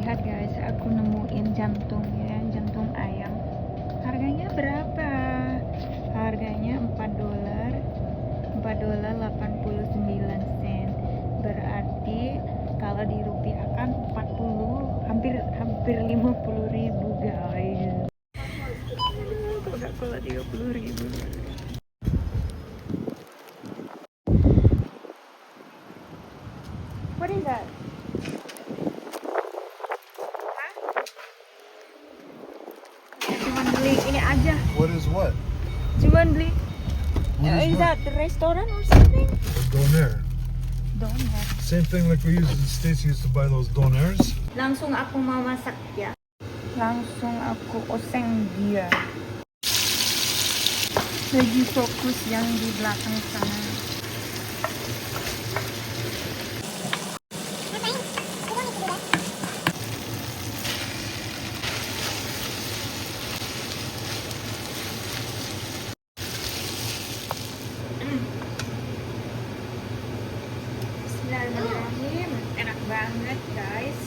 Lihat guys, aku nemuin jantung ya, jantung ayam. Harganya berapa? Harganya $4. $4.89. Berarti kalau dirupiahkan 40, hampir 50.000 guys. Coca-Cola 30.000. What is that? Cuman beli ini aja. What is what? Cuman beli. What Is that the restaurant or something? Doner. Doner. Same thing like we use in the States. You used to buy those doners. Langsung aku mau masak ya. Langsung aku oseng dia. Lagi fokus yang di belakang sana. Bismillahirrahmanirrahim. Enak banget guys.